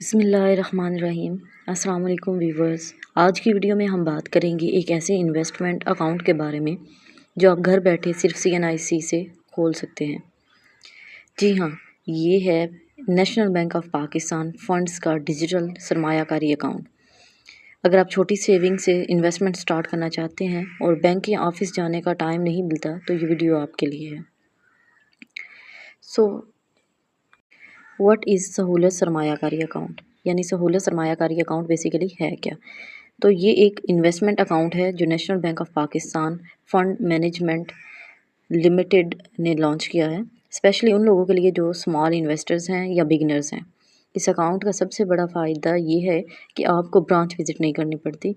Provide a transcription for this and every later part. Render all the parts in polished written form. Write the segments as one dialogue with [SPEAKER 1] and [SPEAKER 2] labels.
[SPEAKER 1] बिस्मिल्लाहिर्रहमानिर्रहीम। अस्सलाम वालेकुम व्यूवर्स। आज की वीडियो में हम बात करेंगे एक ऐसे इन्वेस्टमेंट अकाउंट के बारे में जो आप घर बैठे सिर्फ CNIC से खोल सकते हैं। जी हाँ, ये है national bank of Pakistan funds का डिजिटल सरमायाकारी अकाउंट। अगर आप छोटी सेविंग से इन्वेस्टमेंट स्टार्ट करना चाहते हैं और बैंक या ऑफिस जाने का टाइम नहीं मिलता तो ये वीडियो आपके लिए है। व्हाट इज़ सहूलत सरमायाकारी अकाउंट, यानी सहूलत सरमायाकारी अकाउंट बेसिकली है क्या? तो ये एक इन्वेस्टमेंट अकाउंट है जो national bank of Pakistan fund management limited ने लॉन्च किया है, स्पेशली उन लोगों के लिए जो स्मॉल इन्वेस्टर्स हैं या बिगिनर्स हैं। इस अकाउंट का सबसे बड़ा फ़ायदा ये है कि आपको ब्रांच विज़िट नहीं करनी पड़ती,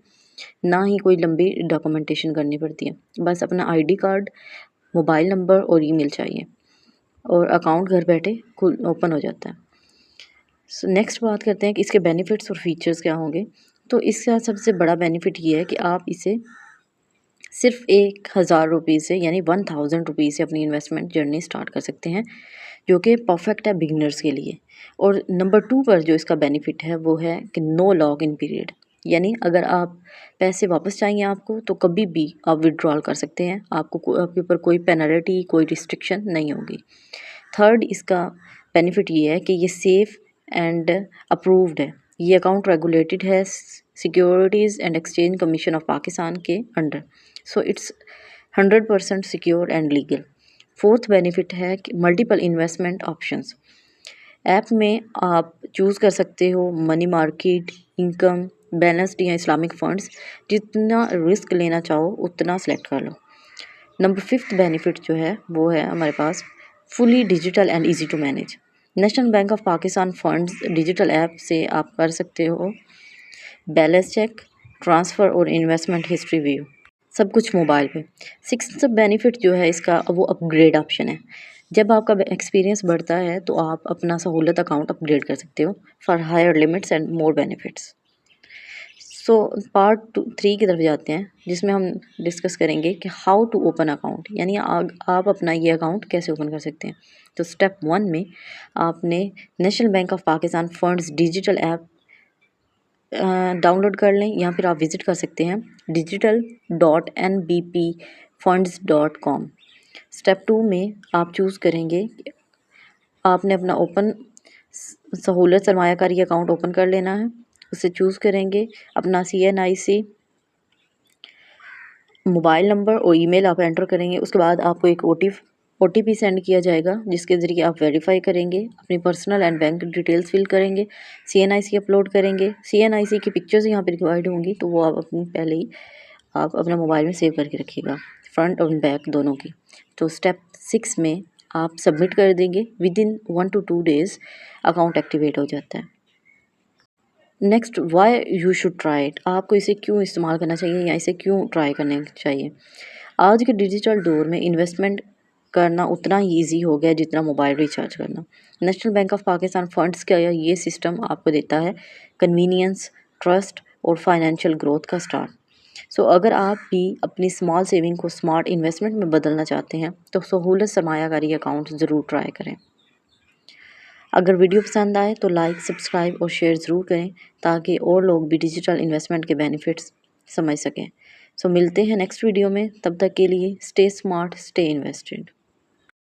[SPEAKER 1] ना ही कोई लंबी डॉक्यूमेंटेशन करनी पड़ती है। बस अपना ID कार्ड, मोबाइल नंबर और ईमेल चाहिए और अकाउंट घर बैठे खुल ओपन हो जाता है। नेक्स्ट बात करते हैं कि इसके बेनिफिट्स और फीचर्स क्या होंगे। तो इसका सबसे बड़ा बेनिफिट ये है कि आप इसे सिर्फ 1000 रुपीज़ से यानी 1000 रुपीज़ से अपनी इन्वेस्टमेंट जर्नी स्टार्ट कर सकते हैं, जो कि परफेक्ट है बिगिनर्स के लिए। और नंबर 2 पर जो इसका बेनिफिट है वो है कि नो लॉक इन पीरियड, यानी अगर आप पैसे वापस चाहिए आपको तो कभी भी आप विड्रॉल कर सकते हैं, आपके ऊपर कोई पेनल्टी कोई रिस्ट्रिक्शन नहीं होगी। थर्ड इसका बेनिफिट ये है कि ये सेफ़ एंड अप्रूव्ड है। ये अकाउंट रेगुलेटेड है securities and exchange commission of Pakistan के अंडर, so it's 100% secure and legal. Fourth benefit है कि मल्टीपल इन्वेस्टमेंट ऑप्शंस। ऐप में आप चूज़ कर सकते हो मनी मार्केट, इनकम, बैलेंस्ड या इस्लामिक फ़ंड्स। जितना रिस्क लेना चाहो उतना सेलेक्ट कर लो। नंबर 5th बेनिफिट जो है वो है हमारे पास fully digital and easy to manage. National bank of Pakistan funds digital app से आप कर सकते हो बैलेंस चेक, ट्रांसफ़र और इन्वेस्टमेंट हिस्ट्री व्यू, सब कुछ मोबाइल पे। 6th बेनिफिट जो है इसका वो अपग्रेड ऑप्शन है। जब आपका एक्सपीरियंस बढ़ता है तो आप अपना सहूलत अकाउंट अपग्रेड कर सकते हो for higher limits and more benefits. So part 3 की तरफ जाते हैं, जिसमें हम डिस्कस करेंगे कि हाउ टू ओपन अकाउंट, यानी आप अपना ये अकाउंट कैसे ओपन कर सकते हैं। तो स्टेप 1 में आपने national bank of Pakistan funds digital app download कर लें या फिर आप विज़िट कर सकते हैं digital.nbpfunds.com। स्टेप 2 में आप चूज़ करेंगे, आपने अपना सहूलत सरमायाकारी अकाउंट ओपन कर लेना है। उसे चूज़ करेंगे, अपना CNIC मोबाइल नंबर और ईमेल आप एंटर करेंगे। उसके बाद आपको एक OTP सेंड किया जाएगा, जिसके ज़रिए आप वेरीफाई करेंगे, अपनी personal and bank details fill करेंगे, CNIC अपलोड करेंगे। CNIC की पिक्चर्स यहाँ पे रिक्वायर्ड होंगी, तो वो आप अपनी पहले ही आप अपना मोबाइल में सेव करके रखिएगा, फ्रंट और बैक दोनों की। तो स्टेप 6 में आप सबमिट कर देंगे, within 1 to 2 days account activate हो जाता है। Next, why you should try it, आपको इसे क्यों इस्तेमाल करना चाहिए या इसे क्यों ट्राई करना चाहिए। आज के डिजिटल दौर में इन्वेस्टमेंट करना उतना ही ईजी हो गया जितना मोबाइल रिचार्ज करना। National bank of Pakistan funds का ये सिस्टम आपको देता है कन्वीनियंस, ट्रस्ट और फाइनेंशियल ग्रोथ का स्टार्ट। सो अगर आप भी अपनी स्मॉल सेविंग को स्मार्ट इन्वेस्टमेंट में बदलना चाहते हैं तो सहूलत सरमायाकारी अकाउंट ज़रूर ट्राई करें। अगर वीडियो पसंद आए तो लाइक, सब्सक्राइब और शेयर ज़रूर करें, ताकि और लोग भी डिजिटल इन्वेस्टमेंट के बेनिफिट्स समझ सकें। सो मिलते हैं नेक्स्ट वीडियो में, तब तक के लिए स्टे स्मार्ट, स्टे इन्वेस्टेड।